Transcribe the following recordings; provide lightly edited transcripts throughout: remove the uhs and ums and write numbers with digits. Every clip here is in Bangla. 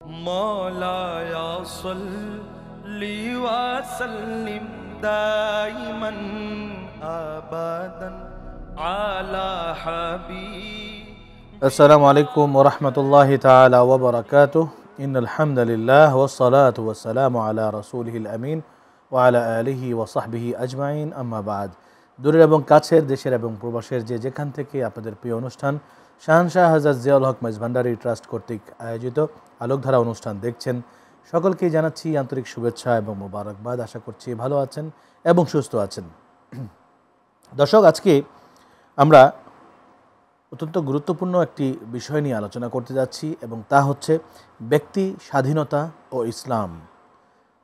मौलाया सल्लि वसल्लिम दाइमन अबदन अला हबीब। अस्सलामु अलैकुम व रहमतुल्लाहि ताला व बरकातुहू। इन्नल हम्दुलिल्लाह वस्सलातु वस्सलामु अला रसूलिहिल अमीन व अला आलिहि व साहबिहि अजमाइन, अम्मा बाद। দূরের এবং কাছের, দেশের এবং প্রবাসের যেখান থেকে আপনাদের প্রিয় অনুষ্ঠান শাহনশাহ হযরত জিয়াউল হক মেজভান্ডারী ট্রাস্ট কর্তৃক আয়োজিত আলোকধারা অনুষ্ঠান দেখছেন, সকলকেই জানাচ্ছি আন্তরিক শুভেচ্ছা এবং মোবারকবাদ। আশা করছি ভালো আছেন এবং সুস্থ আছেন। দর্শক, আজকে আমরা অত্যন্ত গুরুত্বপূর্ণ একটি বিষয় নিয়ে আলোচনা করতে যাচ্ছি এবং তা হচ্ছে ব্যক্তি স্বাধীনতা ও ইসলাম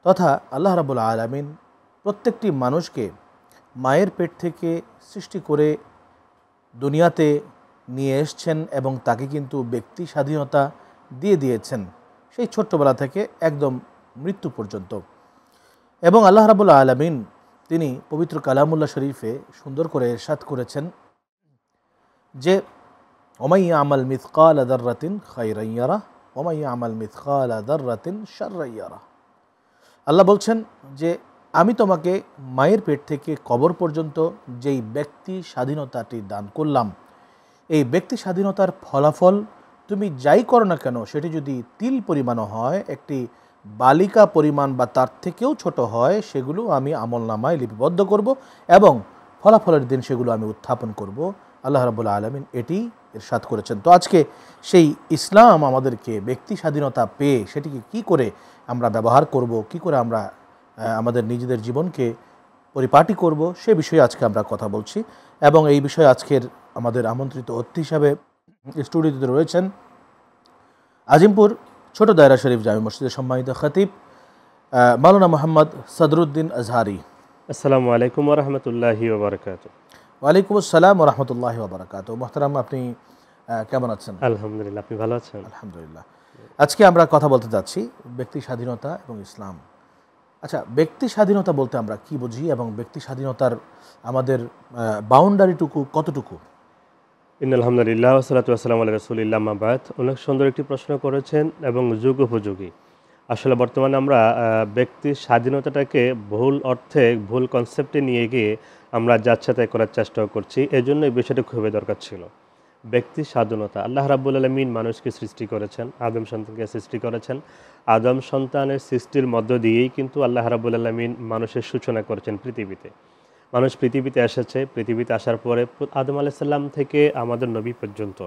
তথা আল্লাহ রাব্বুল আলামিন প্রত্যেকটি মানুষকে মায়ের পেট থেকে সৃষ্টি করে দুনিয়াতে নিয়ে এসছেন এবং তাকে কিন্তু ব্যক্তি স্বাধীনতা দিয়ে দিয়েছেন সেই ছোট্টবেলা থেকে একদম মৃত্যু পর্যন্ত। এবং আল্লাহ রাব্বুল আলামিন তিনি পবিত্র কালামুল্লাহ শরীফে সুন্দর করে ইরশাদ করেছেন যে ওমাই আমাল মিসকাল যাররাতিন খায়রান ইয়ারা ওমাই আমাল মিসকাল যাররাতিন শাররান ইয়ারা। আল্লাহ বলছেন যে আমি তোমাকে মায়ের পেট থেকে কবর পর্যন্ত যেই ব্যক্তি স্বাধীনতাটি দান করলাম, এই ব্যক্তি স্বাধীনতার ফলাফল তুমি যাই করো না কেন, সেটি যদি তিল পরিমাণও হয়, একটি বালিকা পরিমাণ বা তার থেকেও ছোট হয়, সেগুলো আমি আমলনামায় লিপিবদ্ধ করব এবং ফলাফলের দিন সেগুলো আমি উত্থাপন করব। আল্লাহ রাব্বুল আলামিন এটি ইরশাদ করেছেন। তো আজকে সেই ইসলাম আমাদেরকে ব্যক্তি স্বাধীনতা পেয়ে সেটিকে কি করে আমরা ব্যবহার করব, কি করে আমরা আমাদের নিজেদের জীবনকে পরিপাটি করব, সে বিষয়ে আজকে আমরা কথা বলছি। এবং এই বিষয়ে আজকের আমাদের আমন্ত্রিত অতিথি হিসাবে স্টুডিওতে রয়েছেন আজিমপুর ছোট দায়রা শরীফ জামে মসজিদের সম্মানিত খতিব মাওলানা মোহাম্মদ সদরুদ্দিন আজহারি। আসসালামু আলাইকুম ওয়া রাহমাতুল্লাহি ওয়া বারাকাতুহু। ওয়ালাইকুম আসসালাম ওয়া রাহমাতুল্লাহি ওয়া বারাকাতুহু। মুহতারাম, আপনি কেমন আছেন? আলহামদুলিল্লাহ, আপনি ভালো আছেন? আলহামদুলিল্লাহ। আজকে আমরা কথা বলতে যাচ্ছি ব্যক্তি স্বাধীনতা এবং ইসলাম। আচ্ছা, ব্যক্তি স্বাধীনতা বলতে আমরা কি বুঝি এবং ব্যক্তি স্বাধীনতার আমাদের বাউন্ডারিটুকু কতটুকু? ইন্নাল হামদুলিল্লাহ ওয়া সালাতু ওয়া সালামু আলা রাসূলিল্লাহ, আম্মা বাদ। অনেক সুন্দর একটি প্রশ্ন করেছেন এবং যুগ উপযোগী। আসলে বর্তমানে আমরা ব্যক্তির স্বাধীনতাটাকে ভুল অর্থে, ভুল কনসেপ্টে নিয়ে গিয়ে আমরা যাচ্ছে তাই করার চেষ্টাও করছি। এজন্য এই বিষয়টা খুবই দরকার ছিল। ব্যক্তি স্বাধীনতা, আল্লাহ রাব্বুল আলামিন মানুষকে সৃষ্টি করেছেন, আদম সন্তানকে সৃষ্টি করেছেন। আদম সন্তানের সৃষ্টির মধ্য দিয়েই কিন্তু আল্লাহ রাব্বুল আলামিন মানুষের সূচনা করেছেন পৃথিবীতে। মানুষ পৃথিবীতে এসেছে, পৃথিবীতে আসার পরে আদম আলাইহিস সালাম থেকে আমাদের নবী পর্যন্ত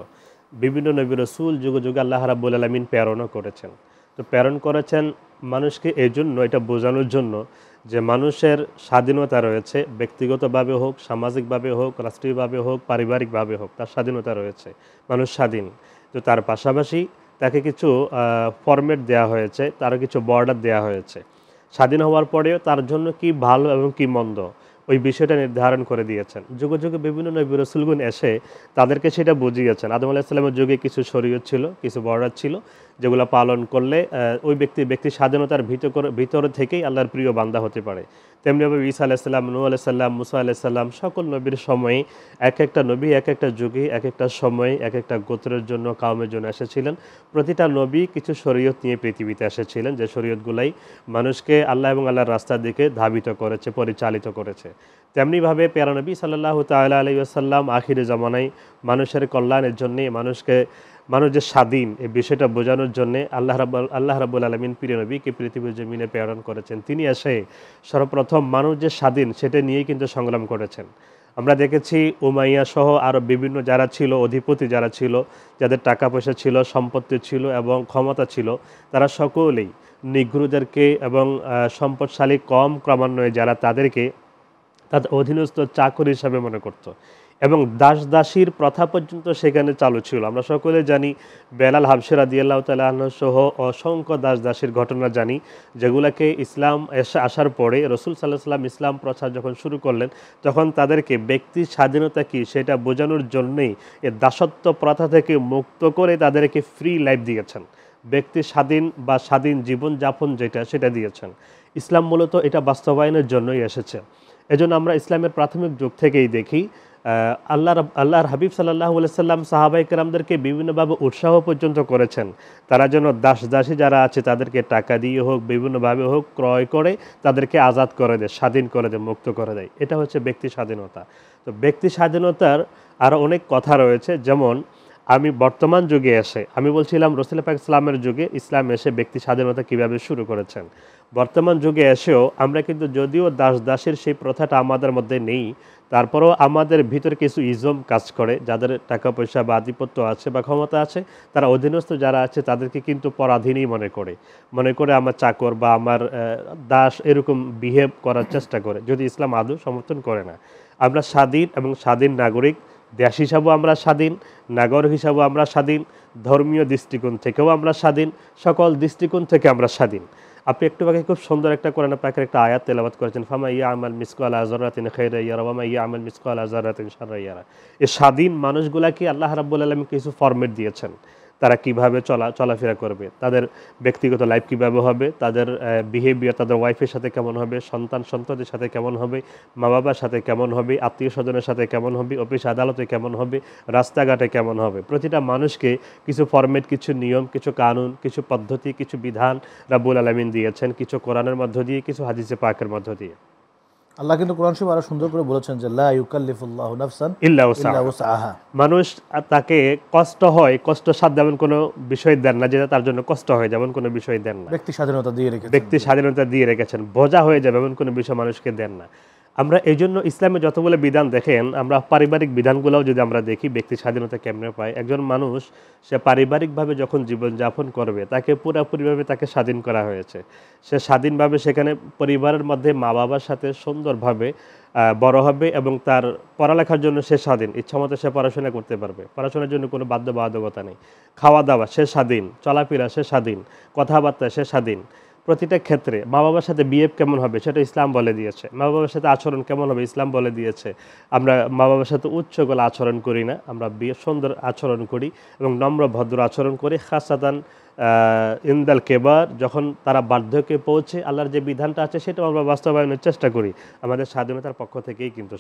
বিভিন্ন নবী রাসূল যুগে যুগে আল্লাহ রাব্বুল আলামিন প্রেরণও করেছেন। তো প্রেরণ করেছেন মানুষকে এই জন্য, এটা বোঝানোর জন্য যে মানুষের স্বাধীনতা রয়েছে, ব্যক্তিগতভাবে হোক, সামাজিকভাবে হোক, রাষ্ট্রীয়ভাবে হোক, পারিবারিকভাবে হোক, তার স্বাধীনতা রয়েছে। মানুষ স্বাধীন। তো তার পাশাপাশি তাকে কিছু ফরম্যাট দেওয়া হয়েছে, তারও কিছু বর্ডার দেওয়া হয়েছে। স্বাধীন হওয়ার পরেও তার জন্য কি ভালো এবং কি মন্দ ওই বিষয়টা নির্ধারণ করে দিয়েছেন। যুগে যুগে বিভিন্ন নবী রাসূলগণ এসে তাদেরকে সেটা বুঝিয়েছেন। আদম আলাইহিস সালামের যুগে কিছু শরীয়ত ছিল, কিছু বর্ডার ছিল, যেগুলো পালন করলে ওই ব্যক্তি স্বাধীনতার ভিতর থেকেই আল্লাহর প্রিয় বান্দা হতে পারে। তেমনিভাবে ঈসা আলাইহিস সালাম, নূহ আলাইহিস সালাম, মুসা আলাইহিস সালাম, সকল নবীর সময়ে এক একটা নবী এক একটা যুগে এক একটা সময়ে এক একটা গোত্রের জন্য, কাউমের জন্য এসেছিলেন। প্রতিটা নবী কিছু শরীয়ত নিয়ে পৃথিবীতে এসেছিলেন, যে শরীয়তগুলাই মানুষকে আল্লাহ এবং আল্লাহর রাস্তার দিকে ধাবিত করেছে, পরিচালিত করেছে। তেমনিভাবে প্যারা নবী সাল্লাল্লাহু তাআলা আলাইহি ওয়াসাল্লাম আখিরে জামানায় মানুষের কল্যাণের জন্যে, মানুষ যে স্বাধীন এই বিষয়টা বোঝানোর জন্যে আল্লাহ রাব্বুল আলামিন প্রিয় নবীকে পৃথিবীর জমিনে প্রেরণ করেছেন। তিনি এসে সর্বপ্রথম মানুষ যে স্বাধীন সেটা নিয়েই কিন্তু সংগ্রাম করেছেন। আমরা দেখেছি উমাইয়া সহ আরও বিভিন্ন যারা ছিল, অধিপতি যারা ছিল, যাদের টাকা পয়সা ছিল, সম্পত্তি ছিল এবং ক্ষমতা ছিল, তারা সকলেই নিগ্রোদেরকে এবং সম্পদশালী ক্রমান্বয়ে যারা তাদেরকে তাদের অধীনস্থ চাকর হিসাবে মনে করত এবং দাসীর প্রথা পর্যন্ত সেখানে চালু ছিল। আমরা সকলে জানি বেলাল হাবশী রাদিয়াল্লাহু তাআলা আনহু সহ অসংখ্য দাসীর ঘটনা জানি, যেগুলোকে ইসলাম আসার পরে রাসূল সাল্লাল্লাহু আলাইহি ওয়াসাল্লাম ইসলাম প্রচার যখন শুরু করলেন, তখন তাদেরকে ব্যক্তির স্বাধীনতা কী সেটা বোঝানোর জন্যেই এই দাসত্ব প্রথা থেকে মুক্ত করে তাদেরকে ফ্রি লাইফ দিয়েছেন। ব্যক্তি স্বাধীন বা স্বাধীন জীবনযাপন যেটা, সেটা দিয়েছেন। ইসলাম মূলত এটা বাস্তবায়নের জন্যই এসেছে। এজন্য আমরা ইসলামের প্রাথমিক যুগ থেকেই দেখি আল্লাহর হাবিব সাল্লাল্লাহু আলাইহি সাল্লাম সাহাবায়ে কেরামদেরকে বিভিন্নভাবে উৎসাহ পর্যন্ত করেছেন তারা যেন দাসী যারা আছে তাদেরকে টাকা দিয়ে হোক বিভিন্নভাবে হোক ক্রয় করে তাদেরকে আজাদ করে দেয়, স্বাধীন করে দেয়, মুক্ত করে দেয়। এটা হচ্ছে ব্যক্তি স্বাধীনতা। তো ব্যক্তি স্বাধীনতার আরও অনেক কথা রয়েছে, যেমন আমি বর্তমান যুগে এসে আমি বলছিলাম রাসূল পাক ইসলামের যুগে ইসলাম এসে ব্যক্তি স্বাধীনতা কিভাবে শুরু করেছেন। বর্তমান যুগে এসেও আমরা কিন্তু যদিও দাসের সেই প্রথাটা আমাদের মধ্যে নেই, তারপরেও আমাদের ভিতরে কিছু ইজম কাজ করে, যাদের টাকা পয়সা বা আধিপত্য আছে বা ক্ষমতা আছে, তারা অধীনস্থ যারা আছে তাদেরকে কিন্তু পরাধীনই মনে করে আমার চাকর বা আমার দাস এরকম বিহেভ করার চেষ্টা করে, যদি ইসলাম আদৌ সমর্থন করে না। আমরা স্বাধীন এবং স্বাধীন নাগরিক, দেশ হিসাবেও আমরা স্বাধীন, নাগরিক হিসাবেও আমরা স্বাধীন, ধর্মীয় দৃষ্টিকোণ থেকেও আমরা স্বাধীন, সকল দৃষ্টিকোণ থেকে আমরা স্বাধীন। আপনি একটু আগে খুব সুন্দর একটা কোরআন পাকের একটা আয়াত তেলাওয়াত করেছেন, ফামা ইয়ামাল মিসকালা যারাতিন খায়রা ইয়ারা ওয়া মা ইয়ামাল মিসকালা যারাতিন শাররা ইয়ারা। এই স্বাধীন মানুষগুলাকে আল্লাহ রাব্বুল আলামিন কিছু ফরম্যাট দিয়েছেন, তারা কিভাবে চলাফেরা করবে, তাদের ব্যক্তিগত লাইফ কিভাবে হবে, তাদের বিহেভিয়ার তাদের ওয়াইফের সাথে কেমন হবে, সন্তানদের সাথে কেমন হবে, মা বাবার সাথে কেমন হবে, আত্মীয় স্বজনের সাথে কেমন হবে, অফিস আদালতে কেমন হবে, রাস্তাঘাটে কেমন হবে। প্রতিটা মানুষকে কিছু ফরম্যাট, কিছু নিয়ম, কিছু কানুন, কিছু পদ্ধতি, কিছু বিধান রাব্বুল আলামিন দিয়েছেন, কিছু কোরআনের মধ্য দিয়ে, কিছু হাদিসে পাকের মধ্য দিয়ে। আল্লাহ কিন্তু কোরআন শরীফে আরো সুন্দর করে বলেছেন যে লা ইউকাল্লিফুল্লাহু নাফসান ইল্লা ইল্লা উসআহা। উসআহা। মানুষ তাকে কষ্ট হয়, কষ্ট সাধ্য এমন কোনো বিষয় দেন না যেটা তার জন্য কষ্ট হয়, যেমন কোনো বিষয় দেন না। ব্যক্তি স্বাধীনতা দিয়ে রেখেছেন। ব্যক্তি স্বাধীনতা দিয়ে রেখেছেন, বোঝা হয়ে যাবে এমন কোনো বিষয় মানুষকে দেন না। আমরা এই জন্য ইসলামে যতগুলো বিধান দেখেন, আমরা পারিবারিক বিধানগুলোও যদি আমরা দেখি ব্যক্তি স্বাধীনতা কেমনে পায়। একজন মানুষ সে পারিবারিকভাবে যখন জীবনযাপন করবে তাকে পুরোপুরিভাবে তাকে স্বাধীন করা হয়েছে। সে স্বাধীনভাবে সেখানে পরিবারের মধ্যে মা বাবার সাথে সুন্দরভাবে বড় হবে এবং তার পড়ালেখার জন্য সে স্বাধীন, ইচ্ছামতো সে পড়াশোনা করতে পারবে, পড়াশোনার জন্য কোনো বাধ্যবাধকতা নেই। খাওয়া দাওয়া সে স্বাধীন, চলাফেরা সে স্বাধীন, কথাবার্তা সে স্বাধীন। প্রতিটা ক্ষেত্রে মা বাবার সাথে বিহেভ কেমন হবে সেটা ইসলাম বলে দিয়েছে, মা বাবার সাথে আচরণ কেমন হবে ইসলাম বলে দিয়েছে। আমরা মা বাবার সাথে উচ্চ গলা আচরণ করি না, আমরা সুন্দর আচরণ করি এবং নম্র ভদ্র আচরণ করি। খাসাতান ইনদাল কেবার, যখন তারা বার্ধক্যে পৌঁছে আল্লাহর যে বিধানটা আছে সেটাও আমরা বাস্তবায়নের চেষ্টা করি। আমাদের স্বাধীনতার পক্ষ থেকেই কিন্তু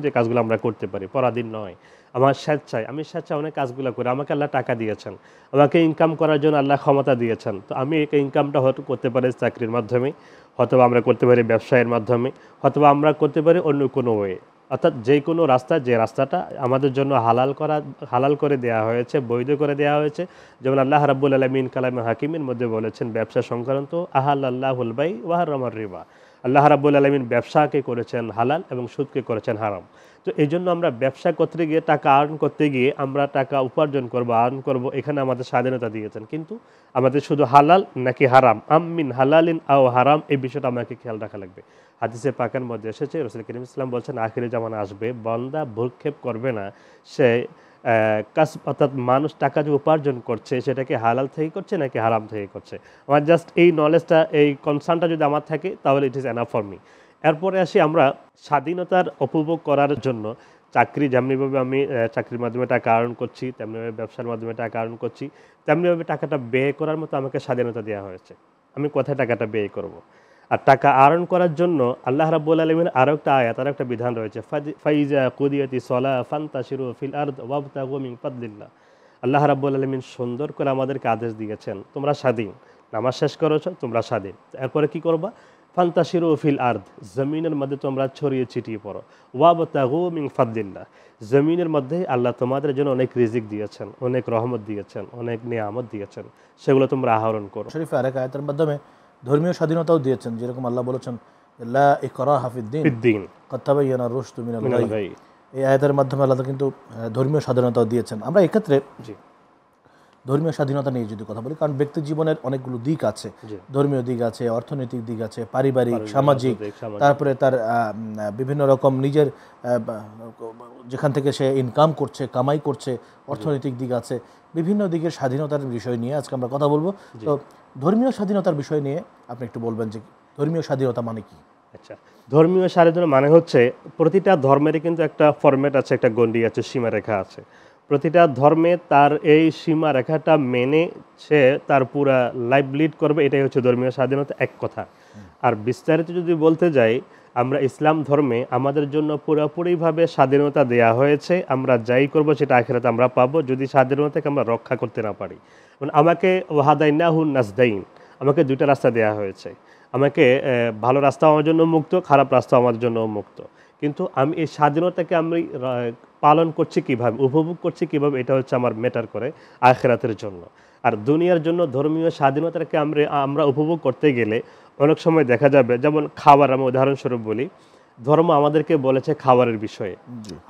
এই কাজগুলো আমরা করতে পারি, পরাধীন নয়। আমার আমি স্বেচ্ছায় অনেক কাজগুলো করি, আমাকে আল্লাহ টাকা দিয়েছেন, আমাকে ইনকাম করার জন্য আল্লাহ ক্ষমতা দিয়েছেন। তো আমি এই ইনকামটা হয়তো করতে পারি চাকরির মাধ্যমে, হয়তো আমরা করতে পারি ব্যবসায়ের মাধ্যমে, হয়তো আমরা করতে পারি অন্য কোনো ওয়ে। অর্থাৎ যে কোনো রাস্তা, যে রাস্তাটা আমাদের জন্য হালাল করে দেওয়া হয়েছে, বৈধ করে দেওয়া হয়েছে। যেমন আল্লাহ রাব্বুল আলামিন কালামে হাকিমের মধ্যে বলেছেন ব্যবসা সংক্রান্ত, আহাল্লাহুল বাই ওয়া হারামার রিবা। আল্লাহ রাব্বুল আলামিন ব্যবসাকে করেছেন হালাল এবং সুদকে করেছেন হারাম। তো এই জন্য আমরা ব্যবসা করতে গিয়ে, টাকা আর্ন করতে গিয়ে আমরা টাকা উপার্জন করবো, আর্ন করবো, এখানে আমাদের স্বাধীনতা দিয়েছেন। কিন্তু আমাদের শুধু হালাল নাকি হারাম, আমিন হালালিন আও হারাম, এই বিষয়টা আমাকে খেয়াল রাখা লাগবে। হাদিসে পাকের মধ্যে এসেছে, রাসূল করিম সাল্লাল্লাহু আলাইহি ওয়াসাল্লাম বলছেন আখিরে জামানা আসবে, বান্দা ভ্রুক্ষেপ করবে না, সে অর্থাৎ মানুষ টাকা যে উপার্জন করছে সেটাকে হালাল থেকে করছে নাকি হারাম থেকে করছে। আমার জাস্ট এই নলেজটা, এই কনসার্নটা যদি আমার থাকে তাহলে it is enough for me. এরপরে আসি আমরা স্বাধীনতার উপভোগ করার জন্য চাকরি, যেমনিভাবে আমি চাকরির মাধ্যমে টাকা আর্ন করছি, তেমনিভাবে ব্যবসার মাধ্যমে টাকা আর্ন করছি, তেমনিভাবে টাকাটা ব্যয় করার মতো আমাকে স্বাধীনতা দেওয়া হয়েছে। আমি কোথায় টাকাটা ব্যয় করব। আর টাকা আর্ন করার জন্য আল্লাহ রাব্বুল আলামিন আরও একটা আয়াত, আরও একটা বিধান রয়েছে, ফাইজা কুদিয়াতি সলাহ ফান্তাশিরু ফিল আরদ ওয়াবতাগু মিন ফাদলিল্লাহ। আল্লাহ রাব্বুল আলামিন সুন্দর করে আমাদেরকে আদেশ দিয়েছেন, তোমরা স্বাধীন, নামাজ শেষ করেছো, তোমরা স্বাধীন। এরপরে কি করবা? ফান্তাশিরু ফিল আরদ, জমিনের মধ্যে তোমরা ছড়িয়ে ছিটিয়ে পড়ো, ওয়াবতাগু মিন ফাদলিল্লাহ। জমিনের মধ্যে আল্লাহ তোমাদের জন্য অনেক রিজিক দিয়েছেন, অনেক রহমত দিয়েছেন, অনেক নিয়ামত দিয়েছেন, সেগুলো তোমরা আহরণ করো। শরীফে আরেক আয়াতের মাধ্যমে ধর্মীয় স্বাধীনতাও দিয়েছেন, যেরকম আল্লাহ বলেছেন লা ইকরাহা ফিদ্দীন ক্বাদ তাবায়্যানা রুশদু মিনাল গাই। এই আয়াতের মাধ্যমে আল্লাহ কিন্তু ধর্মীয় স্বাধীনতাও দিয়েছেন। আমরা এক্ষেত্রে ধর্মীয় স্বাধীনতা নিয়ে যদি কথা বলি, কারণ ব্যক্তি জীবনের অনেকগুলো দিক আছে, ধর্মীয় দিক আছে, অর্থনৈতিক দিক আছে, পারিবারিক, সামাজিক, তারপরে তার বিভিন্ন রকম নিজের যেখান থেকে সে ইনকাম করছে, কামাই করছে, অর্থনৈতিক দিক আছে, বিভিন্ন দিকের স্বাধীনতার বিষয় নিয়ে আজকে আমরা কথা বলবো। তো ধর্মীয় স্বাধীনতার বিষয় নিয়ে আপনি একটু বলবেন যে ধর্মীয় স্বাধীনতা মানে কি? আচ্ছা, ধর্মীয় স্বাধীনতা মানে হচ্ছে প্রতিটা ধর্মেরই কিন্তু একটা ফরম্যাট আছে, একটা গণ্ডি আছে, সীমারেখা আছে। প্রতিটা ধর্মে তার এই সীমারেখাটা মেনে সে তার পুরা লাইফ লিড করবে, এটাই হচ্ছে ধর্মীয় স্বাধীনতা, এক কথা। আর বিস্তারিত যদি বলতে যাই, আমরা ইসলাম ধর্মে আমাদের জন্য পুরোপুরিভাবে স্বাধীনতা দেয়া হয়েছে। আমরা যাই করব সেটা আখিরাতে আমরা পাবো, যদি স্বাধীনতাকে আমরা রক্ষা করতে না পারি। আমাকে ওয়াহাদাইনাহুন নাজদাইন, আমাকে দুইটা রাস্তা দেয়া হয়েছে। আমাকে ভালো রাস্তাও আমার জন্য মুক্ত, খারাপ রাস্তাও আমার জন্য মুক্ত। কিন্তু আমি এই স্বাধীনতাকে আমি পালন করছি কিভাবে, উপভোগ করছি কিভাবে, এটা হচ্ছে আমার ম্যাটার করে আখিরাতের জন্য। আর দুনিয়ার জন্য ধর্মীয় স্বাধীনতাকে আমরা উপভোগ করতে গেলে অনেক সময় দেখা যাবে, যেমন খাবার, আমি উদাহরণস্বরূপ বলি, ধর্ম আমাদেরকে বলেছে খাবারের বিষয়ে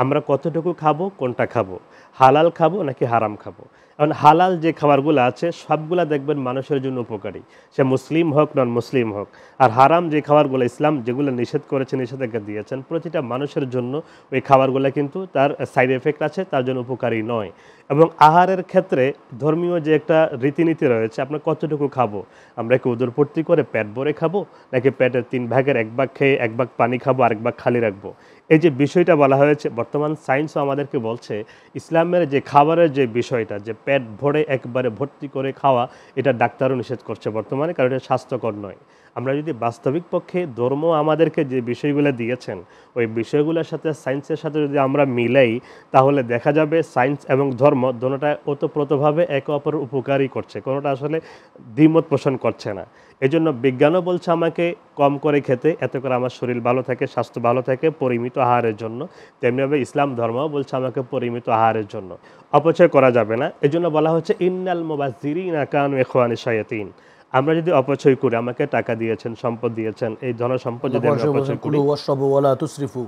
আমরা কতটুকু খাবো, কোনটা খাবো, হালাল খাবো নাকি হারাম খাবো। এখন হালাল যে খাবারগুলো আছে সবগুলা দেখবেন মানুষের জন্য উপকারী, সে মুসলিম হোক নন মুসলিম হোক। আর হারাম যে খাবারগুলো ইসলাম যেগুলো নিষেধ করেছে, নিষেধাজ্ঞা দিয়েছেন, প্রতিটা মানুষের জন্য ওই খাবারগুলো কিন্তু তার সাইড এফেক্ট আছে, তার জন্য উপকারী নয়। এবং আহারের ক্ষেত্রে ধর্মীয় যে একটা রীতিনীতি রয়েছে, আমরা কতটুকু খাবো, আমরা কি উদরপূর্তি করে পেট ভরে খাবো নাকি পেটের 3 ভাগের 1 ভাগ খেয়ে 1 ভাগ পানি খাবো, আরেক ভাগ খালি রাখবো। এই যে বিষয়টা বলা হয়েছে, বর্তমান সায়েন্সও আমাদেরকে বলছে ইসলামের যে খাবারের যে বিষয়টা, যে পেট ভরে একবারে ভর্তি করে খাওয়া, এটা ডাক্তারও নিষেধ করছে বর্তমানে, কারণ এটা স্বাস্থ্যকর নয়। আমরা যদি বাস্তবিক পক্ষে ধর্ম আমাদেরকে যে বিষয়গুলো দিয়েছেন ওই বিষয়গুলোর সাথে সায়েন্সের সাথে যদি আমরা মিলাই, তাহলে দেখা যাবে সায়েন্স এবং ধর্ম দুটোটা ওতপ্রোতভাবে একে অপরের উপকারী করছে, কোনোটা আসলে দ্বিমত পোষণ করছে না। এই জন্য বিজ্ঞানও বলছে আমাকে কম করে খেতে, এতে করে আমার শরীর ভালো থাকে, স্বাস্থ্য ভালো থাকে, পরিমিত আহারের জন্য। তেমনিভাবে ইসলাম ধর্মও বলছে আমাকে পরিমিত আহারের জন্য, অপচয় করা যাবে না। এই জন্য বলা হচ্ছে ইন্নাল মুবাযযিরিনা কানু ইখওয়ানি শায়াতিন। আমরা যদি অপচয় করি, আমাকে টাকা দিয়েছেন, সম্পদ দিয়েছেন, এই ধনসম্পদ যদি আমি অপচয় করি,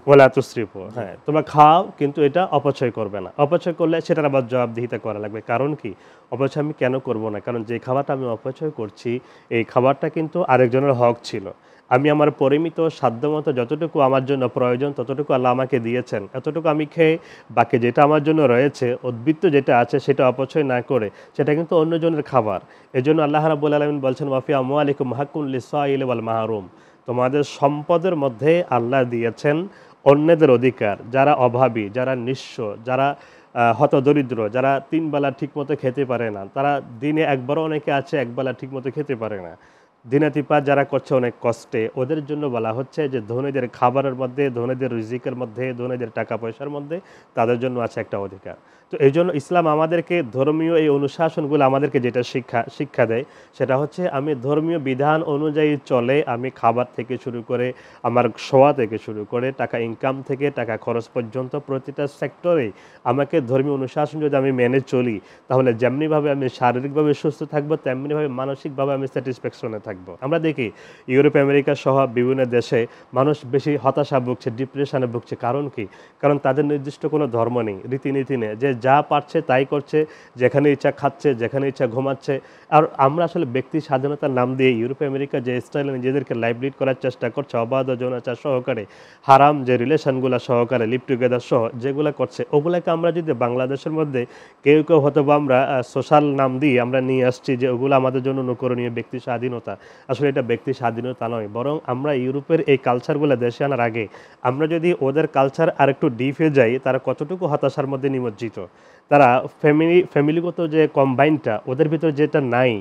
ওয়ালা তুসরিফু, হ্যাঁ তোমরা খাও কিন্তু এটা অপচয় করবে না। অপচয় করলে সেটার আবার জবাবদিহিতা করা লাগবে। কারণ কি, অপচয় আমি কেন করব না? কারণ যে খাবারটা আমি অপচয় করছি এই খাবারটা কিন্তু আরেকজনের হক ছিল। আমি আমার পরিমিত সাধ্যমতো যতটুকু আমার জন্য প্রয়োজন ততটুকু আল্লাহ আমাকে দিয়েছেন, এতটুকু আমি খেয়ে বাকি যেটা আমার জন্য রয়েছে, উদ্বৃত্ত যেটা আছে সেটা অপচয় না করে সেটা কিন্তু অন্যজনের খাবার। এজন্য আল্লাহ রাব্বুল আলামিন বলছেন ওয়াফি আমওয়ালিকুম হাক্কুন লিসাইল ওয়াল মাহরুম, তোমাদের সম্পদের মধ্যে আল্লাহ দিয়েছেন অন্যদের অধিকার, যারা অভাবী, যারা নিঃস্ব, যারা হতদরিদ্র, যারা 3 বেলা ঠিকমতো খেতে পারে না, তারা দিনে একবারও অনেকে আছে একবেলা ঠিকমতো খেতে পারে না, দিনাতিপাত যারা করছে অনেক কষ্টে, ওদের জন্য বলা হচ্ছে যে ধনীদের খাবারের মধ্যে, ধনীদের রিজিকের মধ্যে, ধনীদের টাকা পয়সার মধ্যে তাদের জন্য আছে একটা অধিকার। তো এই জন্য ইসলাম আমাদেরকে ধর্মীয় এই অনুশাসনগুলো আমাদেরকে যেটা শিক্ষা দেয় সেটা হচ্ছে আমি ধর্মীয় বিধান অনুযায়ী চলে, আমি খাবার থেকে শুরু করে আমার শোয়া থেকে শুরু করে টাকা ইনকাম থেকে টাকা খরচ পর্যন্ত প্রতিটা সেক্টরে আমাকে ধর্মীয় অনুশাসন যদি আমি মেনে চলি, তাহলে যেমনিভাবে আমি শারীরিকভাবে সুস্থ থাকবো, তেমনিভাবে মানসিকভাবে আমি স্যাটিসফ্যাকশনে থাকবো। আমরা দেখি ইউরোপ আমেরিকা সহ বিভিন্ন দেশে মানুষ বেশি হতাশা ভুগছে, ডিপ্রেশনে ভুগছে। কারণ কি? কারণ তাদের নির্দিষ্ট কোনো ধর্ম নেই, রীতিনীতি নেই, যে যা পারছে তাই করছে, যেখানে ইচ্ছা খাচ্ছে, যেখানে ইচ্ছা ঘুমাচ্ছে। আর আমরা আসলে ব্যক্তি স্বাধীনতার নাম দিয়ে ইউরোপ আমেরিকা যে স্টাইলে নিজেদেরকে লাইভ লিড করার চেষ্টা করছে, অবাধ যৌনাচার সহকারে, হারাম যে রিলেশনগুলো সহকারে, লিভ টুগেদার সহ যেগুলো করছে, ওগুলোকে আমরা যদি বাংলাদেশের মধ্যে কেউ কেউ হয়তো আমরা সোশ্যাল নাম দিয়ে আমরা নিয়ে আসছি যে ওগুলো আমাদের জন্য অনুকরণীয় ব্যক্তি স্বাধীনতা। আসলে এটা ব্যক্তি স্বাধীনতা নয়, বরং আমরা ইউরোপের এই কালচারগুলো দেশে আনার আগে আমরা যদি ওদের কালচার আরেকটু ডিপে যাই, তারা কতটুকু হতাশার মধ্যে নিমজ্জিত। তারা ফ্যামিলিগত যে কম্বাইনটা ওদের ভিতরে যেটা নাই,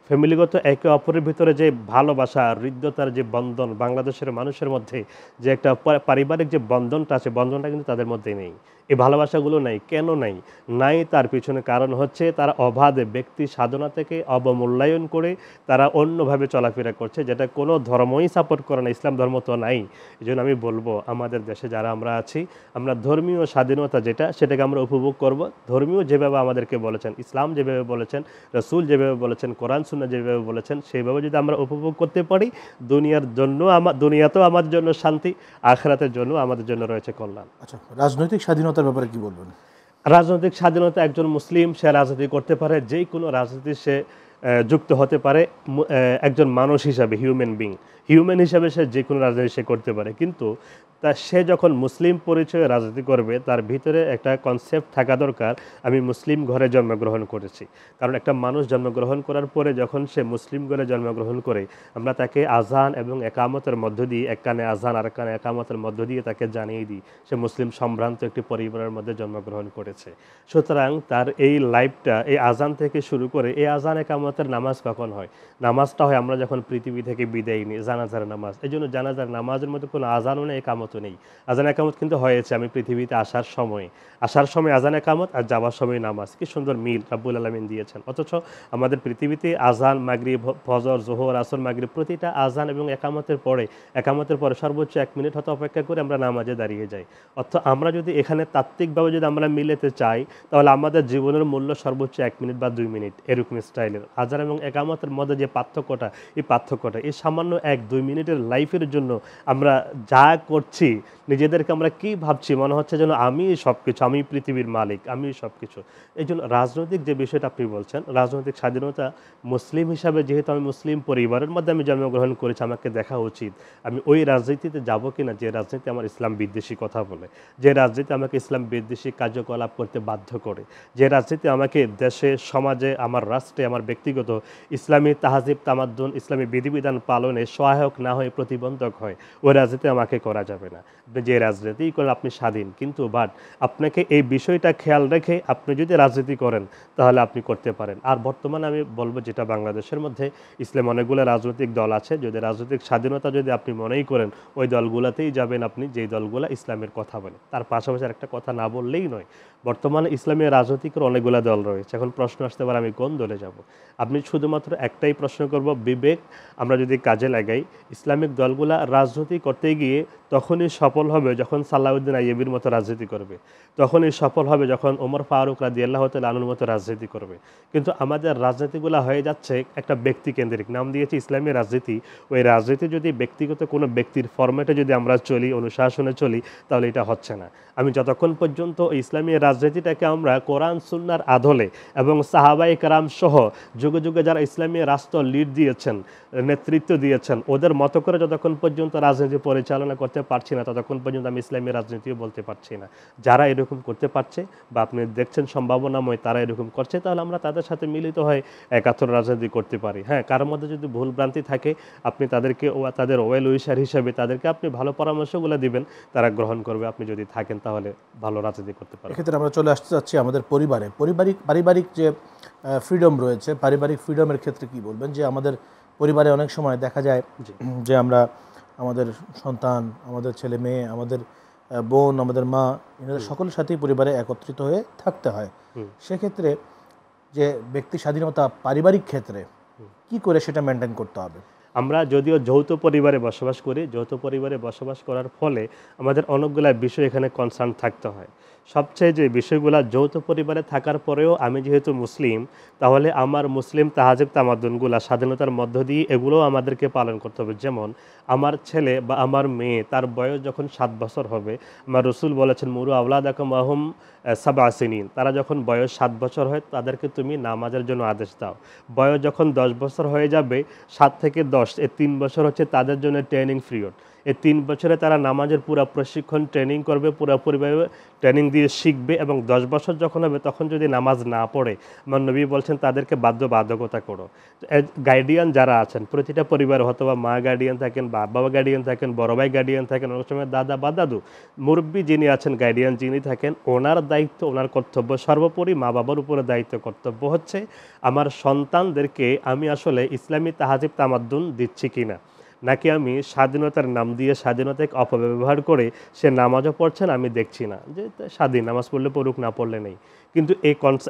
ফ্যামিলিগত একে অপরের ভিতরে যে ভালোবাসা, হৃদ্যতার যে বন্ধন, বাংলাদেশের মানুষের মধ্যে যে একটা পারিবারিক যে বন্ধনটা আছে, বন্ধনটা কিন্তু তাদের মধ্যে নেই। এই ভালোবাসাগুলো নাই। কেন নাই? নাই তার পিছনে কারণ হচ্ছে তারা অবাধে ব্যক্তি সাধনা থেকে অবমূল্যায়ন করে তারা অন্যভাবে চলাফেরা করছে, যেটা কোনো ধর্মই সাপোর্ট করে না। ইসলাম ধর্ম তো নাই। এই জন্য আমি বলবো আমাদের দেশে যারা আমরা আছি, আমরা ধর্মীয় স্বাধীনতা যেটা, সেটাকে আমরা উপভোগ করব। ধর্মীয় যেভাবে আমাদেরকে বলেছেন, ইসলাম যেভাবে বলেছেন, রাসূল যেভাবে বলেছেন, কোরআন সুন্নাহ যেভাবে বলেছেন, সেইভাবে যদি আমরা উপভোগ করতে পারি, দুনিয়াতেও আমাদের জন্য শান্তি, আখিরাতের জন্য আমাদের জন্য রয়েছে কল্যাণ। আচ্ছা, রাজনৈতিক স্বাধীনতার ব্যাপারে কি বলবেন? রাজনৈতিক স্বাধীনতা, একজন মুসলিম সে রাজনীতি করতে পারে, যে কোনো রাজনীতি সে যুক্ত হতে পারে। একজন মানুষ হিসাবে, হিউম্যান হিসাবে সে যে কোনো রাজনীতি সে করতে পারে। কিন্তু সে যখন মুসলিম পরিচয়ে রাজনীতি করবে, তার ভিতরে একটা কনসেপ্ট থাকা দরকার, আমি মুসলিম ঘরে জন্মগ্রহণ করেছি। কারণ একটা মানুষ জন্মগ্রহণ করার পরে যখন সে মুসলিম ঘরে জন্মগ্রহণ করে, আমরা তাকে আজান এবং একামতের মধ্য দিয়ে, এক কানে আজান আর এক কানে একামতের মধ্য দিয়ে তাকে জানিয়ে দিই সে মুসলিম সম্ভ্রান্ত একটি পরিবারের মধ্যে জন্মগ্রহণ করেছে। সুতরাং তার এই লাইফটা, এই আজান থেকে শুরু করে এই আজান একামত একামতের নামাজ কখন হয়? নামাজটা হয় আমরা যখন পৃথিবী থেকে বিদায় নিই, জানাজার নামাজ। এই জন্য জানাজার নামাজের মধ্যে কোনো আজানও নেই, একামতও নেই। আজান একামত কিন্তু হয়েছে আমি পৃথিবীতে আসার সময় আজান একামত আর যাওয়ার সময় নামাজ। কি সুন্দর মিল রাব্বুল আলামিন দিয়েছেন। অথচ আমাদের পৃথিবীতে আজান, মাগরিব, ফজর, জোহর, আসর, মাগরিব প্রতিটা আজান এবং একামতের পরে সর্বোচ্চ 1 মিনিট হয়তো অপেক্ষা করে আমরা নামাজে দাঁড়িয়ে যাই। অর্থাৎ আমরা যদি এখানে তাত্ত্বিকভাবে যদি আমরা মিলাতে চাই, তাহলে আমাদের জীবনের মূল্য সর্বোচ্চ 1 মিনিট বা 2 মিনিট এরকম স্টাইলের। আজান এবং একামতের মধ্যে যে পার্থক্যটা, এই সামান্য 1-2 মিনিটের লাইফের জন্য আমরা যা করছি, নিজেদেরকে আমরা কি ভাবছি, মনে হচ্ছে যেন আমি সব কিছু, আমি পৃথিবীর মালিক, আমি সব কিছু। এই জন্য রাজনৈতিক যে বিষয়টা আপনি বলছেন, রাজনৈতিক স্বাধীনতা, মুসলিম হিসাবে যেহেতু আমি মুসলিম পরিবারের মধ্যে আমি জন্মগ্রহণ করেছি, আমাকে দেখা উচিত আমি ওই রাজনীতিতে যাব কিনা যে রাজনীতি আমার ইসলাম বিদ্বেষী কথা বলে, যে রাজনীতি আমাকে ইসলাম বিদ্বেষী কার্যকলাপ করতে বাধ্য করে, যে রাজনীতি আমাকে দেশে, সমাজে, আমার রাষ্ট্রে, আমার ব্যক্তিগত ইসলামী তাহাজিব তামাদ্দুন, ইসলামী বিধিবিধান পালনে সহায়ক না হয়ে প্রতিবন্ধক হয়, ওই রাজনীতি আমাকে করা যাবে না। যে রাজনীতি করেন আপনি স্বাধীন, কিন্তু আপনাকে এই বিষয়টা খেয়াল রেখে আপনি যদি রাজনীতি করেন তাহলে আপনি করতে পারেন। আর বর্তমানে আমি বলবো যেটা বাংলাদেশের মধ্যে ইসলাম অনেকগুলো রাজনৈতিক দল আছে, যদি রাজনৈতিক স্বাধীনতা যদি আপনি মনেই করেন ওই দলগুলোতেই যাবেন আপনি, যেই দলগুলো ইসলামের কথা বলে। তার পাশাপাশি একটা কথা না বললেই নয়, বর্তমানে ইসলামী রাজনৈতিকের অনেকগুলো দল রয়েছে। এখন প্রশ্ন আসতে পারে আমি কোন দলে যাব? আপনি শুধুমাত্র একটাই প্রশ্ন করব, বিবেক আমরা যদি কাজে লাগাই, ইসলামিক দলগুলা রাজনীতি করতে গিয়ে তখনই সফল হবে যখন সালাউদ্দিন আইয়ুবীর মতো রাজনীতি করবে, তখনই সফল হবে যখন ওমর ফারুক রাদিয়াল্লাহু তাআলা আনহুর মতো রাজনীতি করবে। কিন্তু আমাদের রাজনীতিগুলো হয়ে যাচ্ছে একটা ব্যক্তিকেন্দ্রিক, নাম দিয়েছি ইসলামী রাজনীতি। ওই রাজনীতি যদি ব্যক্তিগত কোনো ব্যক্তির ফরম্যাটে যদি আমরা চলি, অনুশাসনে চলি, তাহলে এটা হচ্ছে না। আমি যতক্ষণ পর্যন্ত ইসলামী রাজনীতিটাকে আমরা কোরআন সুন্নাহর আদলে এবং সাহাবায়ে কেরাম সহ যুগে যুগে যারা ইসলামী রাষ্ট্র লিড দিয়েছেন, নেতৃত্ব দিয়েছেন, ওদের মতো করে যতক্ষণ পর্যন্ত রাজনীতি পরিচালনা করতে পারছি না, ততক্ষণ পর্যন্ত আমি ইসলামী রাজনীতিও বলতে পারছি না। যারা এরকম করতে পারছে বা আপনি দেখছেন সম্ভাবনাময় তারা এরকম করছে, তাহলে আমরা তাদের সাথে মিলিত হয়ে একাত্তর রাজনীতি করতে পারি। হ্যাঁ, কারোর মধ্যে যদি ভুল ভ্রান্তি থাকে আপনি তাদেরকে তাদের ওয়েল উইশার হিসেবে তাদেরকে আপনি ভালো পরামর্শগুলো দিবেন, তারা গ্রহণ করবে। আপনি যদি থাকেন তাহলে ভালো রাজনীতি করতে পারেন। এক্ষেত্রে আমরা চলে আসতে চাচ্ছি আমাদের পারিবারিক যে ফ্রিডম রয়েছে, পারিবারিক ফ্রিডমের ক্ষেত্রে কি বলবেন? যে আমাদের পরিবারে অনেক সময় দেখা যায় যে আমরা আমাদের সন্তান, আমাদের ছেলে মেয়ে, আমাদের বোন, আমাদের মা, এনাদের সকলের সাথেই পরিবারে একত্রিত হয়ে থাকতে হয়। সেক্ষেত্রে যে ব্যক্তি স্বাধীনতা পারিবারিক ক্ষেত্রে কি করে সেটা মেনটেন করতে হবে? আমরা যদিও যৌথ পরিবারে বসবাস করি, যৌথ পরিবারে বসবাস করার ফলে আমাদের অনেকগুলো বিষয় এখানে কনসার্ন থাকতে হয়। সবচেয়ে যে বিষয়গুলো, যৌথ পরিবারে থাকার পরেও আমি যেহেতু মুসলিম, তাহলে আমার মুসলিম তাহাজিব তামাদ্দুনগুলো স্বাধীনতার মধ্য দিয়ে এগুলোও আমাদেরকে পালন করতে হবে। যেমন আমার ছেলে বা আমার মেয়ে, তার বয়স যখন 7 বছর হবে, আমার রসুল বলেছেন মুরু আওলাদাকুম ওয়াহুম সাবআ সিনিন, তারা যখন বয়স 7 বছর হয় তাদেরকে তুমি নামাজের জন্য আদেশ দাও। বয়স যখন 10 বছর হয়ে যাবে, 7 থেকে 10 এই 3 বছর হচ্ছে তাদের জন্য ট্রেনিং পিরিয়ড। এই 3 বছরে তারা নামাজের পুরো প্রশিক্ষণ ট্রেনিং করবে, পুরোপুরিভাবে ট্রেনিং দিয়ে শিখবে, এবং 10 বছর যখন হবে তখন যদি নামাজ না পড়ে, আমার নবী বলছেন তাদেরকে বাধ্যকতা করো। গার্ডিয়ান যারা আছেন প্রতিটা পরিবারে, হয়তো বা মা গার্ডিয়ান থাকেন, বাবা গার্ডিয়ান থাকেন, বড় ভাই গার্ডিয়ান থাকেন, অনেক সময় দাদা বা দাদু, মুরব্বী যিনি আছেন, গার্ডিয়ান যিনি থাকেন, ওনার দায়িত্ব, ওনার কর্তব্য সর্বোপরি মা বাবার উপরে দায়িত্ব, কর্তব্য হচ্ছে আমার সন্তানদেরকে আমি আসলে ইসলামী তাহাজিব তামাদ্দুন দিচ্ছি কিনা, নাকি আমি স্বাধীনতার নাম দিয়ে স্বাধীনতাকে অপব্যবহার করে সে নামাজও পড়ছেন আমি দেখছি না, যে স্বাধীন, নামাজ পড়লে পড়ুক, না পড়লে নেই। কিন্তু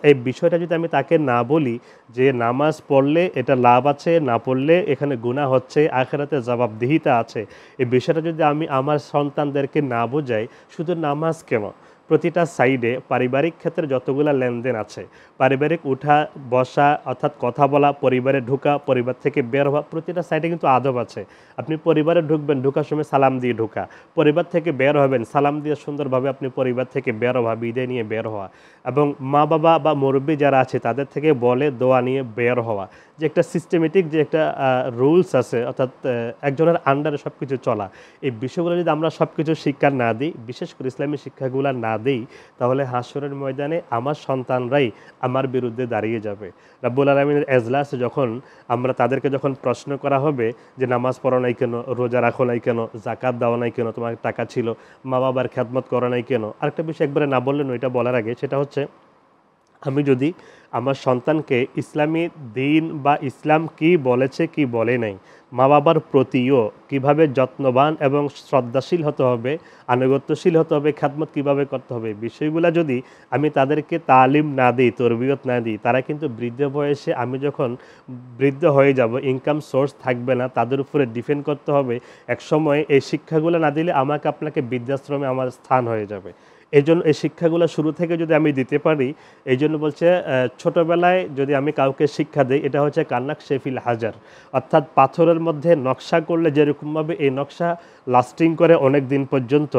এই বিষয়টা যদি আমি তাকে না বলি যে নামাজ পড়লে এটা লাভ আছে, না পড়লে এখানে গুনাহ হচ্ছে, আখিরাতে জবাবদিহিতা আছে, এই বিষয়টা যদি আমি আমার সন্তানদেরকে না বোঝাই, শুধু নামাজ কেন, প্রতিটা সাইডে পারিবারিক ক্ষেত্রে যতগুলো লেনদেন আছে, পারিবারিক উঠা বসা অর্থাৎ কথা বলা, পরিবারে ঢোকা, পরিবার থেকে বের হওয়া, প্রতিটা সাইডে কিন্তু আদব আছে। আপনি পরিবারে ঢুকবেন, ঢোকার সময় সালাম দিয়ে ঢোকা, পরিবার থেকে বের হবেন সালাম দিয়ে সুন্দরভাবে আপনি পরিবার থেকে বের হওয়া, বিদায় নিয়ে বের হওয়া, এবং মা বাবা বা মুরব্বী যারা আছে তাদের থেকে বলে দোয়া নিয়ে বের হওয়া, যে একটা সিস্টেমেটিক যে একটা রুলস আছে, অর্থাৎ একজনের আন্ডারে সব কিছু চলা, এই বিষয়গুলো যদি আমরা সব কিছু শিক্ষা না দিই, বিশেষ করে ইসলামী শিক্ষাগুলো না দিই, তাহলে হাসরের ময়দানে আমার সন্তানরাই আমার বিরুদ্ধে দাঁড়িয়ে যাবে। রাব্বুল আলামিনের এজলাসে যখন আমরা তাদেরকে যখন প্রশ্ন করা হবে যে নামাজ পড়ো নাই কেন, রোজা রাখো নাই কেন, জাকাত দাও নাই কেন, তোমার টাকা ছিল, মা বাবার খেদমত করো নাই কেন, আরেকটা বিষয় একবারে না বললেন ওইটা বলার আগে, সেটা হচ্ছে আমি যদি আমার সন্তানকে ইসলামী দিন বা ইসলাম কি বলেছে কি বলে নাই, মা বাবার প্রতিও কিভাবে যত্নবান এবং শ্রদ্ধাশীল হতে হবে, আনুগত্যশীল হতে হবে, খ্যাদমত কিভাবে করতে হবে, বিষয়গুলো যদি আমি তাদেরকে তালিম না দিই, তরবিয়ত না দিই, তারা কিন্তু বৃদ্ধ বয়সে আমি যখন বৃদ্ধ হয়ে যাব, ইনকাম সোর্স থাকবে না, তাদের উপরে ডিপেন্ড করতে হবে, একসময় এই শিক্ষাগুলো না দিলে আমাকে আপনাকে বৃদ্ধাশ্রমে আমার স্থান হয়ে যাবে। এই জন্য এই শিক্ষাগুলো শুরু থেকে যদি আমি দিতে পারি, এই জন্য বলছে ছোটোবেলায় যদি আমি কাউকে শিক্ষা দিই, এটা হচ্ছে কান্নাক শেফিল হাজার, অর্থাৎ পাথরের মধ্যে নকশা করলে যেরকমভাবে এই নকশা লাস্টিং করে অনেক দিন পর্যন্ত,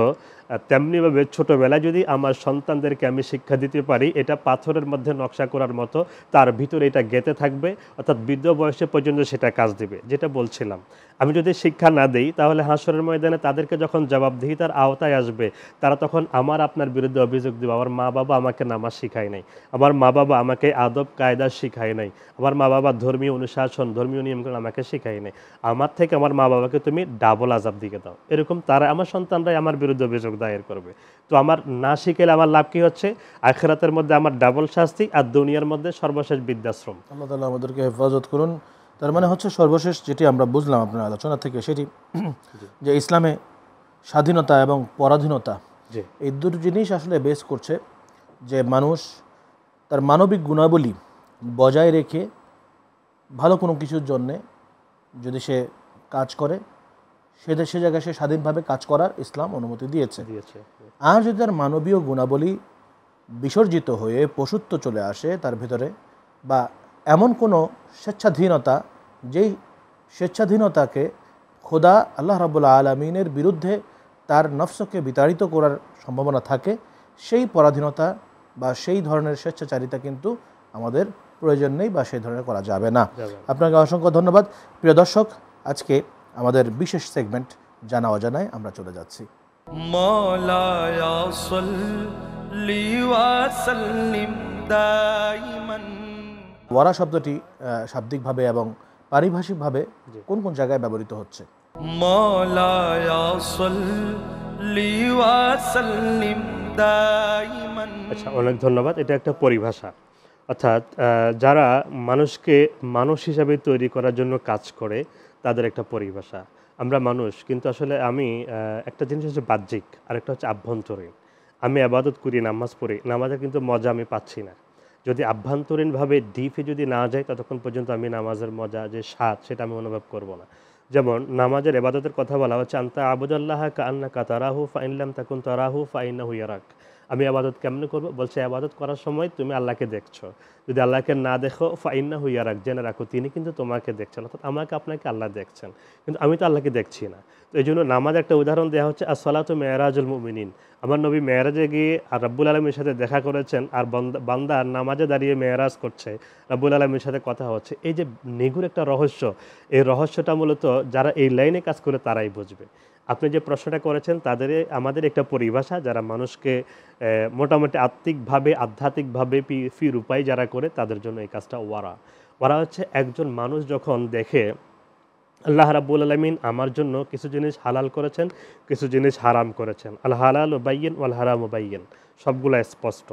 তেমনিভাবে ছোটোবেলায় যদি আমার সন্তানদেরকে আমি শিক্ষা দিতে পারি, এটা পাথরের মধ্যে নকশা করার মতো তার ভিতরে এটা গেঁথে থাকবে, অর্থাৎ বৃদ্ধ বয়সে পর্যন্ত সেটা কাজ দেবে। যেটা বলছিলাম, আমি যদি শিক্ষা না দিই তাহলে হাসরের ময়দানে তাদেরকে যখন জবাবদিহিতার আওতায় আসবে, তারা তখন আমার আপনার বিরুদ্ধে অভিযোগ দেবে, আমার মা বাবা আমাকে নামাজ শিখায় নাই, আমার মা বাবা আমাকে আদব কায়দা শিখায় নাই, আমার মা বাবা ধর্মীয় অনুশাসন, ধর্মীয় নিয়মগুলো আমাকে শিখায় নাই, আমার থেকে আমার মা বাবাকে তুমি ডাবল আজাব দিকে দাও। এরকম তারা, আমার সন্তানরাই আমার বিরুদ্ধে অভিযোগ দায়ের করবে। তো আমার না শিখেলে আমার লাভ কি হচ্ছে? আখিরাতের মধ্যে আমার ডাবল শাস্তি, আর দুনিয়ার মধ্যে সর্বশেষ বৃদ্ধাশ্রম। আল্লাহ তাআলা আমাদেরকে হেফাজত করুন। তার মানে হচ্ছে সর্বশেষ যেটি আমরা বুঝলাম আপনার আলোচনা থেকে, সেটি যে ইসলামে স্বাধীনতা এবং পরাধীনতা এই দুটো জিনিস আসলে বেস করছে যে মানুষ তার মানবিক গুণাবলী বজায় রেখে ভালো কোনো কিছুর জন্যে যদি সে কাজ করে, সে জায়গায় সে স্বাধীনভাবে কাজ করার ইসলাম অনুমতি দিয়েছে। আর যদি তার মানবীয় গুণাবলী বিসর্জিত হয়ে পশুত্ব চলে আসে তার ভিতরে, বা এমন কোনো স্বেচ্ছাধীনতা যেই স্বেচ্ছাধীনতাকে খোদা আল্লাহ রাব্বুল আলামিনের বিরুদ্ধে তার নফসকে বিতাড়িত করার সম্ভাবনা থাকে, সেই পরাধীনতা বা সেই ধরনের স্বেচ্ছাচারিতা কিন্তু আমাদের প্রয়োজন নেই বা সেই ধরনের করা যাবে না। আপনাকে অসংখ্য ধন্যবাদ। প্রিয় দর্শক, আজকে আমাদের বিশেষ সেগমেন্ট জানা অজানায় আমরা চলে যাচ্ছি। মাওলায়া সাল্লি ওয়া সাল্লিম দাইমান। ওয়ারা শব্দটি শাব্দিকভাবে এবং পারিভাষিকভাবে কোন কোন জায়গায় ব্যবহৃত হচ্ছে? মাওলায়া সাল্লি ওয়া সাল্লিম দাইমান। আচ্ছা, অনেক ধন্যবাদ। এটা একটা পরিভাষা, অর্থাৎ যারা মানুষকে মানুষ হিসাবে তৈরি করার জন্য কাজ করে তাদের একটা পরিভাষা। আমরা মানুষ, কিন্তু আসলে আমি একটা জিনিস হচ্ছে বাহ্যিক, আর একটা হচ্ছে আভ্যন্তরীণ। আমি আবাদত করি, নামাজ পড়ি, নামাজের কিন্তু মজা আমি পাচ্ছি না। যদি আভ্যন্তরীণভাবে ডিপে যদি না যাই, ততক্ষণ পর্যন্ত আমি নামাজের মজা যে স্বাদ সেটা আমি অনুভব করব না। যেমন নামাজের ইবাদতের কথা বলা হচ্ছে, আনতা আবুদাল্লাহ কান্নাকা তারাহু ফাইন লাম তাকুন তারাহু ফাইন্নাহু ইয়ারাক। আমি আবাদত কেমনে করব? বলছে আবাদত করার সময় তুমি আল্লাহকে দেখছো, যদি আল্লাহকে না দেখো ফাইন্নাহু ইয়ারাক, জেনে রাখো তিনি কিন্তু তোমাকে দেখছেন, অর্থাৎ আমাকে আপনাকে আল্লাহ দেখছেন, কিন্তু আমি তো আল্লাহকে দেখছি না। তো এই জন্য নামাজ একটা উদাহরণ দেওয়া হচ্ছে, আসসালাতু মেরাজুল মুমিনিন। আমার নবী মেরাজে গিয়ে আর রাব্বুল আলামিনের সাথে দেখা করেছেন, আর বান্দা নামাজে দাঁড়িয়ে মেরাজ করছে, রাব্বুল আলামিনের সাথে কথা হচ্ছে। এই যে নিগুড় একটা রহস্য, এই রহস্যটা মূলত যারা এই লাইনে কাজ করে তারাই বুঝবে। আপনি যে প্রশ্নটা করেছেন, আমাদের একটা পরিভাষা, যারা মানুষকে মোটামুটি আত্মিকভাবে আধ্যাত্মিকভাবে ফির উপায় যারা করে, তাদের জন্য এই কাজটা ওয়ারা হচ্ছে একজন মানুষ যখন দেখে আল্লাহ রাব্বুল আলামিন আমার জন্য কিছু জিনিস হালাল করেছেন, কিছু জিনিস হারাম করেছেন, আল হালাল বাইয়িন ওয়াল হারাম বাইয়িন, সবগুলো স্পষ্ট।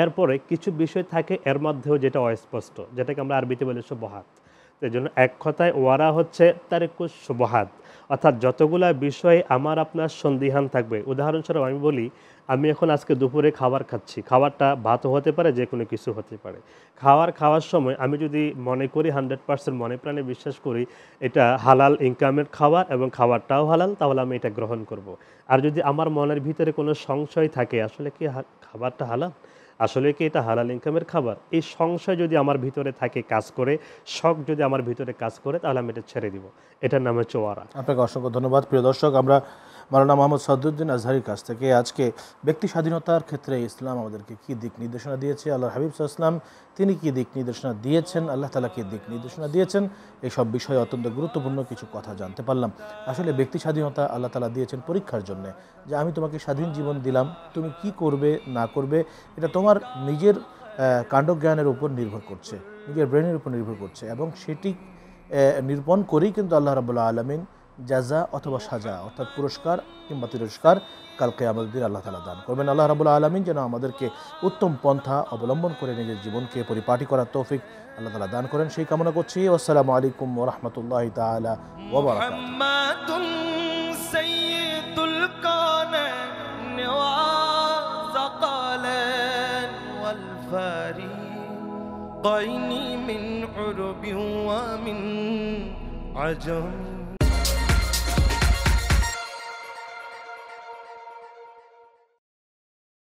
এরপরে কিছু বিষয় থাকে এর মধ্যেও যেটা অস্পষ্ট, যেটাকে আমরা আরবিতে বলি শুবহাত। এই জন্য এক কথায় ওয়ারা হচ্ছে তারিকুশ শুবহাত, অর্থাৎ যতগুলা বিষয়ে আমার আপনার সন্দিহান থাকবে। উদাহরণস্বরূপ আমি বলি, আমি এখন আজকে দুপুরে খাবার খাচ্ছি, খাবারটা ভাতও হতে পারে, যে কোনো কিছু হতে পারে। খাওয়ার সময় আমি যদি মনে করি 100% মনে প্রাণে বিশ্বাস করি এটা হালাল ইনকামের খাবার এবং খাবারটাও হালাল, তাহলে আমি এটা গ্রহণ করব। আর যদি আমার মনের ভিতরে কোনো সংশয় থাকে, আসলে কি খাবারটা হালাল, আসলে কি এটা হালাল ইনকামের খাবার, এই সংশয় যদি আমার ভিতরে থাকে, কাজ করে, শখ যদি আমার ভিতরে কাজ করে, তাহলে আমি এটা ছেড়ে দিব। এটার নাম হচ্ছে ওয়ারা। আপনাকে অসংখ্য ধন্যবাদ। প্রিয় দর্শক, আমরা মাওলানা মোহাম্মদ সাদউদ্দিন আজহারির কাছ থেকে আজকে ব্যক্তি স্বাধীনতার ক্ষেত্রে ইসলাম আমাদেরকে কী দিক নির্দেশনা দিয়েছে, আল্লাহর হাবিব সাল্লাল্লাহু আলাইহি ওয়াসাল্লাম তিনি কী দিক নির্দেশনা দিয়েছেন, আল্লাহ তাআলা কী দিক নির্দেশনা দিয়েছেন, এই সব বিষয়ে অত্যন্ত গুরুত্বপূর্ণ কিছু কথা জানতে পারলাম। আসলে ব্যক্তি স্বাধীনতা আল্লাহ তাআলা দিয়েছেন পরীক্ষার জন্য, যে আমি তোমাকে স্বাধীন জীবন দিলাম, তুমি কি করবে না করবে এটা তোমার নিজের কাণ্ডজ্ঞানের উপর নির্ভর করছে, নিজের ব্রেনের উপর নির্ভর করছে, এবং সেটি নিরূপণ করেই কিন্তু আল্লাহ রাব্বুল আলামিন জাযা অথবা সাজা, অর্থাৎ পুরস্কার কিংবা তিরস্কার কাল কিয়ামতের দিন আল্লাহ তাআলা দান করবেন। আল্লাহ রাব্বুল আলামিন যেন আমাদেরকে উত্তম পন্থা অবলম্বন করে নিজের জীবনকে পরিপাটি করার তৌফিক আল্লাহ তাআলা দান করেন, সেই কামনা করছি। আসসালামু আলাইকুম ওয়া রাহমাতুল্লাহি তাআলা ওয়া বারাকাতুহু। মুহাম্মাদুন সাইয়্যিদুল কাওনাইন ওয়া সাকালান ওয়াল ফারিকাইনি মিন উরবিন ওয়া মিন আজম।